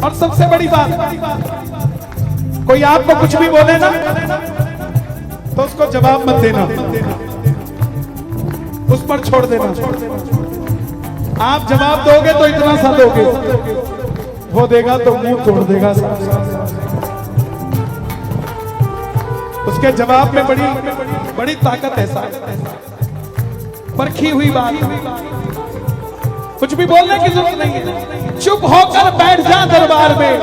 और सबसे बड़ी बात, कोई आपको कुछ भी बोले ना तो उसको जवाब मत देना, उस पर छोड़ देना। आप जवाब दोगे तो इतना सा दोगे, वो देगा तो मुंह तोड़ देगा। उसके जवाब में बड़ी ताकत है साहब, परखी हुई बात। कुछ भी बोलने की जरूरत नहीं है, चुप होकर बैठ जा दरबार में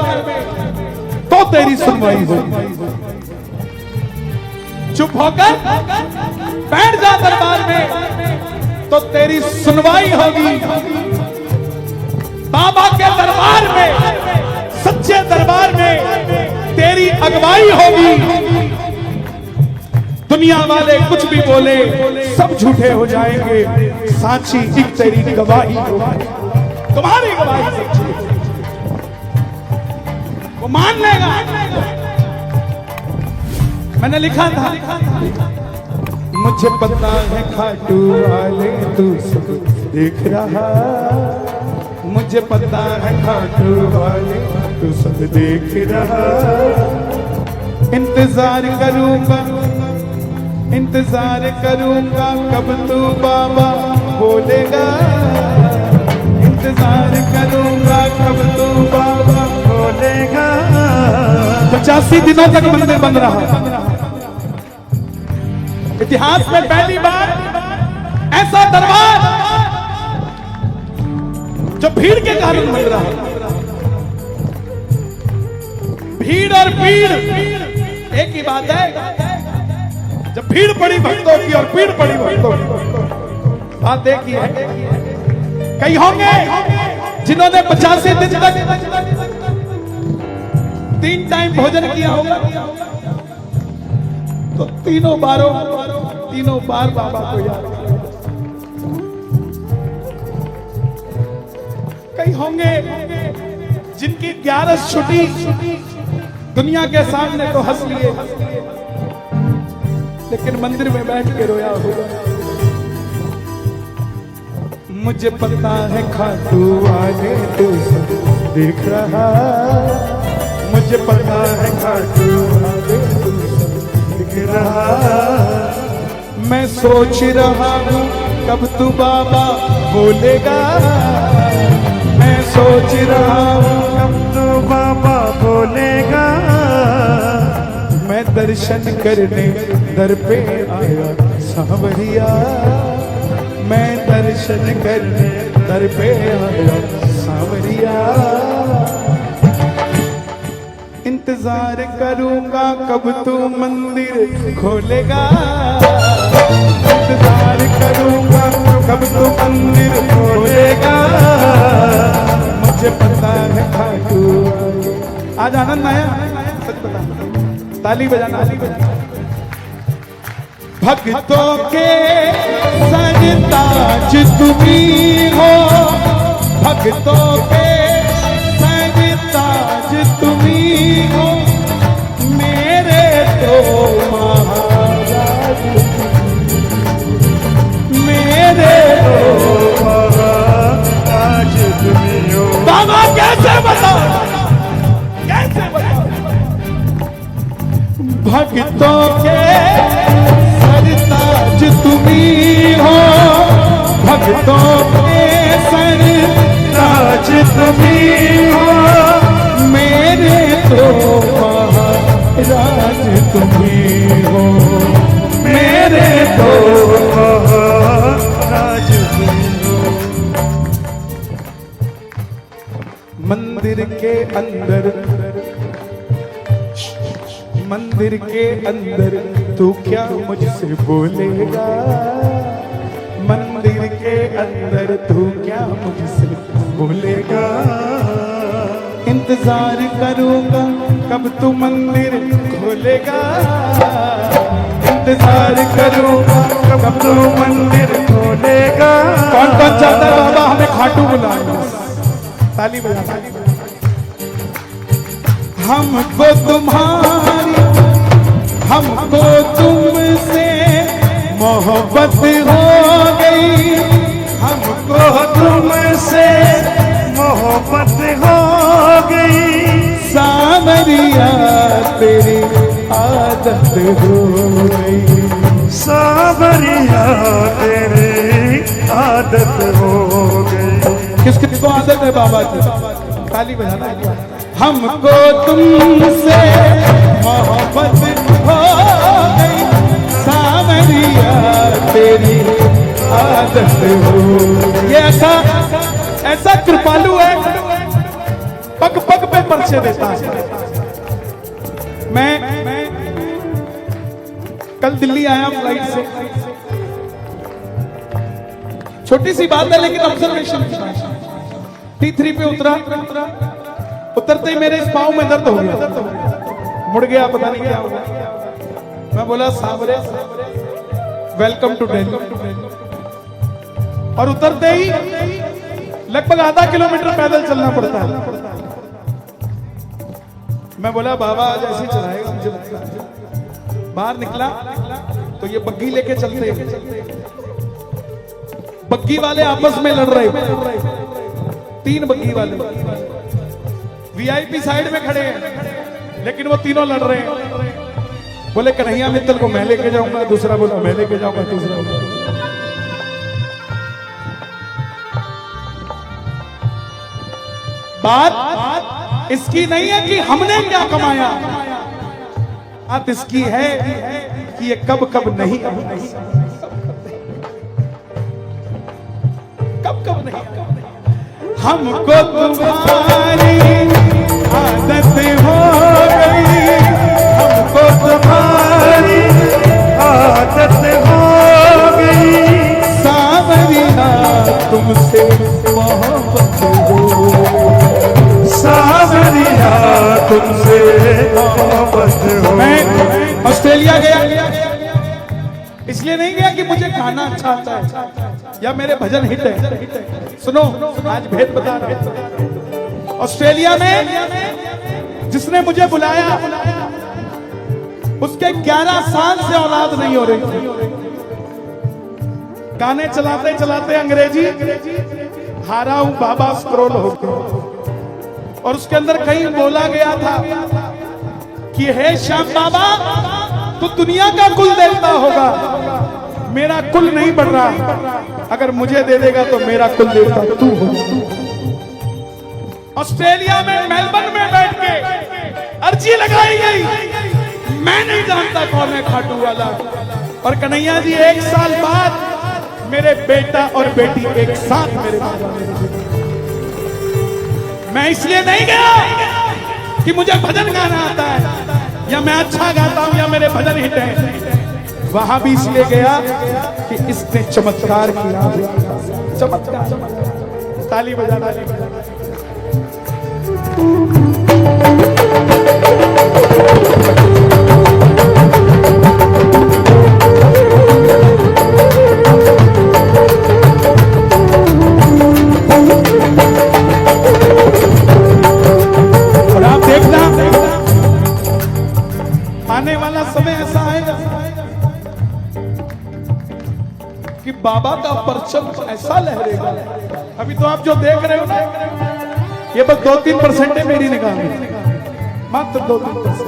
तो तेरी सुनवाई होगी। चुप होकर बैठ जा दरबार में तो तेरी सुनवाई होगी। बाबा के दरबार में, सच्चे दरबार में तेरी अगुवाई होगी। दुनिया वाले कुछ भी बोले सब झूठे हो जाएंगे, साची एक तेरी गवाही होगी। तुम्हारी गवाही सच्ची है, वो मान लेगा। मैंने लिखा था, मुझे पता है खाटू वाले तू सब देख रहा, मुझे पता है खाटू वाले तू सब देख रहा। इंतजार करूंगा, इंतजार करूंगा कब तू बाबा बोलेगा। इंतजार करूंगा कब तू बाबा बोलेगा। 85 दिनों तक मंदिर बंद रहा। इतिहास में पहली बार ऐसा दरबार जो भीड़ के कारण बन रहा है। भीड़ और भीड़ एक ही बात है। जब भीड़ पड़ी भक्तों की और भीड़ पड़ी भक्तों की, बात एक ही है। कई होंगे जिन्होंने 85 दिन तक 3 टाइम भोजन किया होगा, तो तीनों बार बाबा को याद किया। कई होंगे जिनकी 11 छुट्टी दुनिया के सामने तो हंस लिए, लेकिन मंदिर में बैठ के रोया होगा। मुझे पता है खाटू वाले तू सब देख रहा, मुझे पता है खाटू वाले तू सब देख रहा। मैं सोच रहा हूँ कब तू बाबा बोलेगा। मैं सोच रहा हूँ कब तू बाबा बोलेगा। मैं दर्शन करने दर पे आया सांवरिया, मैं दर्शन करने दर पे आया सांवरिया। इंतजार करूंगा कब तू मंदिर खोलेगा। इंतजार करूंगा कब तू मंदिर खोलेगा। मुझे पता है खाटू। आज आनंद आया, सच बता, ताली बजाना। भक्तों के सरताज तुम्ही हो, भक्तों के सरताज तुम्ही हो। मेरे तो महाराज, मेरे तो महाराज तुम्ही हो। बाबा कैसे बताओ, कैसे बताओ। भक्तों के सरताज तुम्ही हो, भक्तों के सरताज तुम्ही हो। मेरे तो महाराज तुम्ही हो, मेरे तो महाराज तुम्ही हो। मंदिर के अंदर, मंदिर के अंदर तू क्या मुझसे बोलेगा। मंदिर के अंदर तू क्या मुझसे बोलेगा। इंतजार करूंगा कब तू मंदिर खोलेगा। इंतजार करूंगा कब तू मंदिर खोलेगा। कौन कौन चाहता है बाबा हमें खाटू बुलाए। ताली बजा, ताली बजा। हमको तुम्हारी, हमको तुमसे मोहब्बत हो गई। हमको तुमसे मोहब्बत हो गई। सावरिया तेरी आदत हो गई, सावरिया तेरी आदत हो गई। किस किसको आदत है बाबा की? ताली बजाना है। हमको तुमसे मोहब्बत हो गई, सावरिया तेरी आदत हो। ये ऐसा कृपालु है, पग पग पे पर्चे देता है। मैं कल दिल्ली आया फ्लाइट से, छोटी सी बात है लेकिन ऑब्जर्वेशन। T3 पे उतरते ही मेरे इस पांव में दर्द हो गया, मुड़ गया, पता नहीं क्या हो गया। मैं बोला सावरे वेलकम टू दिल्ली, और उतरते ही लगभग आधा किलोमीटर पैदल चलना पड़ता है। मैं बोला बाबा आज ऐसे चलाएगा मुझे लगता है। बाहर निकला तो ये बग्गी लेके चलते, बग्गी वाले आपस में लड़ रहे, 3 बग्गी वाले वीआईपी साइड में खड़े हैं, लेकिन वो तीनों लड़ रहे हैं। बोले कन्हैया मित्तल को मैं लेके जाऊंगा, दूसरा बोला मैं लेके जाऊंगा, तीसरा बोला। बात इसकी नहीं है कि हमने क्या कमाया, बात इसकी है कि ये कब कब नहीं, कब नहीं। हमको तुम्हारी आदत हो गई, हमको तुम्हारी आदत हो गई, सावरिया तुमसे मोहब्बत हो, सावरिया तुमसे मोहब्बत हो। मैं ऑस्ट्रेलिया गया, इसलिए नहीं गया कि मुझे खाना अच्छा आता है या मेरे भजन हिट है। सुनो आज भेद बता रहा हूं। ऑस्ट्रेलिया में जिसने मुझे बुलाया उसके 11 साल से औलाद नहीं हो रही थी। गाने चलाते चलाते अंग्रेजी हारा हूं बाबा स्क्रॉल हो गया, और उसके अंदर कहीं बोला गया था कि हे श्याम बाबा तू दुनिया का कुल देवता होगा, मेरा कुल नहीं बढ़ रहा, अगर मुझे दे देगा तो मेरा कुल देवता तू होगा। ऑस्ट्रेलिया में मेलबर्न में बैठ के अर्जी लगाई गई, मैं नहीं जानता कौन है खाटू वाला, और कन्हैया जी 1 साल बाद मेरे बेटा और बेटी एक साथ मेरे मैं इसलिए नहीं गया कि मुझे भजन गाना आता है या मैं अच्छा गाता हूं या मेरे भजन हिट हैं, वहां भी इसलिए गया कि इसने चमत्कार किया। चमत्कार, ताली बजाना। और आप देखना आने वाला समय ऐसा आएगा कि बाबा का परचम ऐसा लहरेगा। अभी तो आप जो देख रहे हो ना, ये बस 2-3% है मेरी निगाह में, मात्र 2-3%।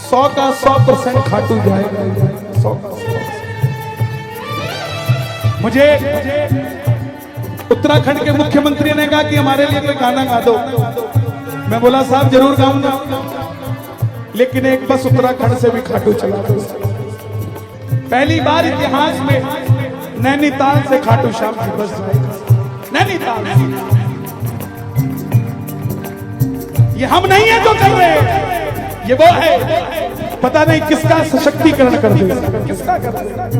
100 का 100% खाटू जाएगा, 100 का 100%। मुझे उत्तराखंड के मुख्यमंत्री ने कहा कि हमारे लिए कोई गाना गा दो। मैं बोला साहब जरूर गाऊंगा, लेकिन एक बस उत्तराखंड से भी खाटू चला दो। पहली बार इतिहास में नैनीताल से खाटू श्याम की बस जाएगी। नैनीताल ये हम नहीं है जो कर रहे हैं, ये वो है। पता नहीं किसका सशक्तिकरण कर दे, किसका कर दे।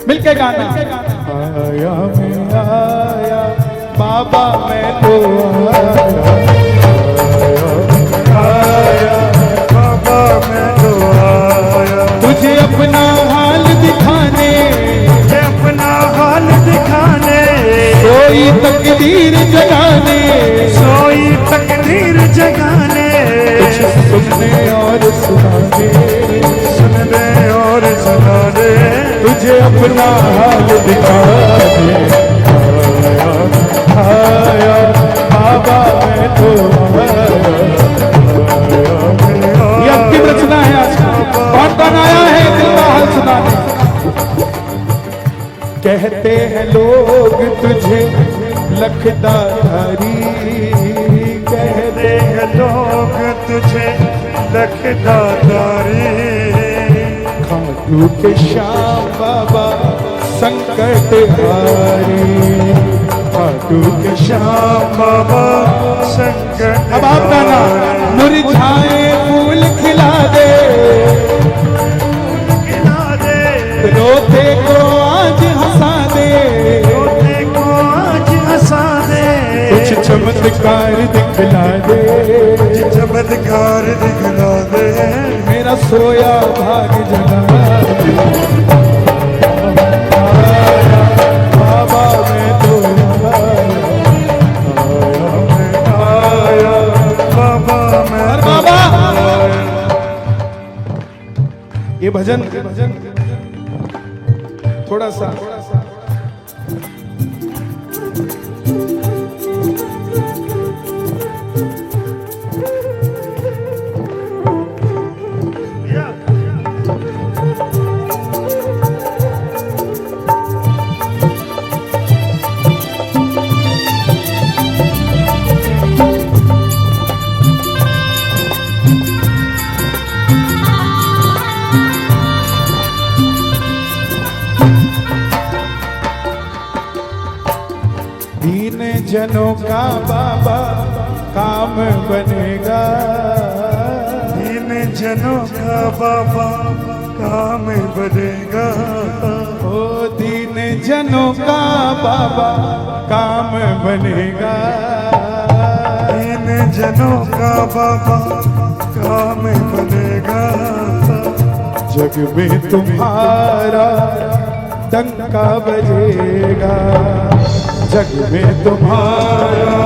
मिलके गाना। आया मैं आया बाबा मैं तो आया बाबा मैं तो आया, तुझे अपना हाल दिखाने, अपना हाल दिखाने, सोई तकदीर जगाने, सोई तकदीर जगाने, सुनने और सुनाने, सुनने और सुनाने, तुझे अपना हाल दिखाने। आया आया बाबा मैं तो आया। कहते हैं लोग तुझे लखदाधारी, कहते हैं लोग तुझे लखदाधारी। खाटू के श्याम बाबा संकट हारी, खाटू के श्याम बाबा संकट। अब आप गाना मुरझाए फूल खिला दे, रोते को आज हंसा दे, रोते को आज हंसा दे। कुछ चमत्कार दिखला दे, कुछ चमत्कार दिखला दे। मेरा सोया भाग जगा दे। बाबा मैं तो आया, बाबा मैं बाबा। ये भजन थोड़ा सा जनों का बाबा काम बनेगा, इन जनों का बाबा काम बनेगा। ओ दीन जनों का बाबा काम बनेगा, इन जनों का बाबा काम बनेगा। जग में तुम्हारा डंका बजेगा, जग में तुम्हारा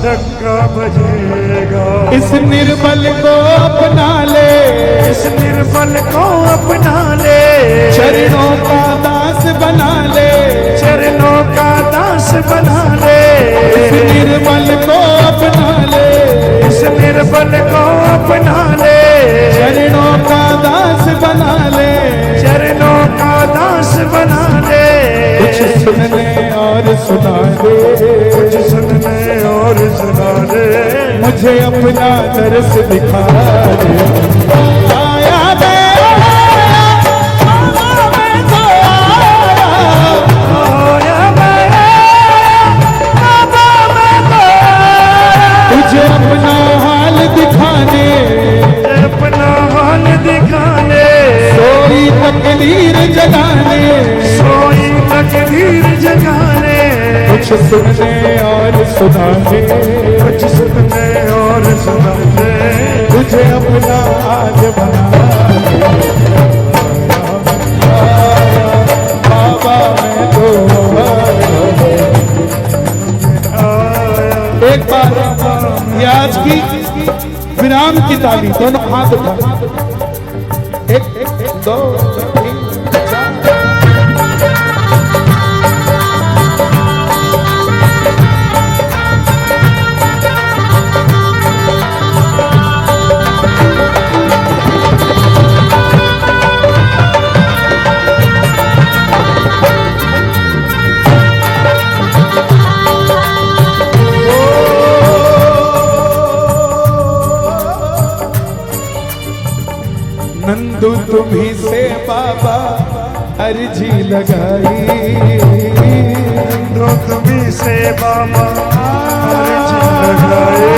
डंका बजेगा। इस निर्बल को अपना ले, इस निर्बल को अपना ले। चरणों का दास बना ले, चरणों का दास बना ले। इस निर्बल को अपना ले, इस निर्बल को अपना ले। चरणों का दास बना ले, चरणों का दास बना ले। कुछ सुनने और सुना दे, कुछ सुनने और सुना दे। मुझे अपना दर्श दिखा दे। आया मैं तो आया मैं, बाबा मैं तो तुझे अपना हाल दिखाने, अपना हाल दिखाने। सोई तकदीर जगाने, सोई तकदीर जगाने। कुछ सुनने और सुनाने, कुछ सुनने और सुनाने। तुझे अपना आज बना दे। बाबा मैं तो एक बार ये आज की विराम की ताली, दोनों हाथ उठा। एक दो तीन चार। नंदू तुम्ही से बाबा अर्जी लगाई, नंदू तुम्ही से बाबा अर्जी लगाए।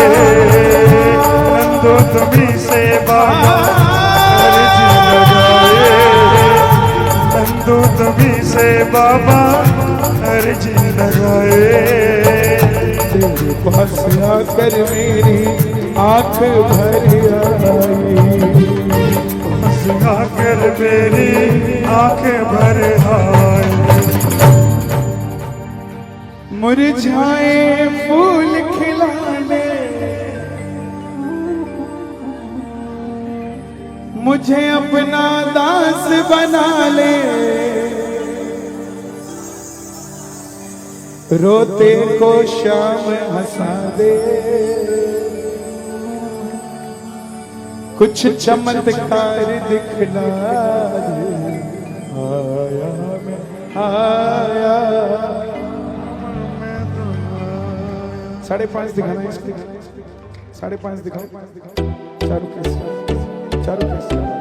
नंदू तुम्ही से बाबा अर्जी लगाए। नंदू तुम्ही से बाबा अर्जी लगाए। तेरे पास आकर मेरी आंख भर आई, आकर मेरी आंखें भर आए। मुरझाए फूल खिलाने, मुझे अपना दास बना ले। रोते को शाम हंसा दे, कुछ चमत्कार दिखला दे। आया मैं आया 5.5 दिखाना है, 5.5 दिखाओ, चारों केस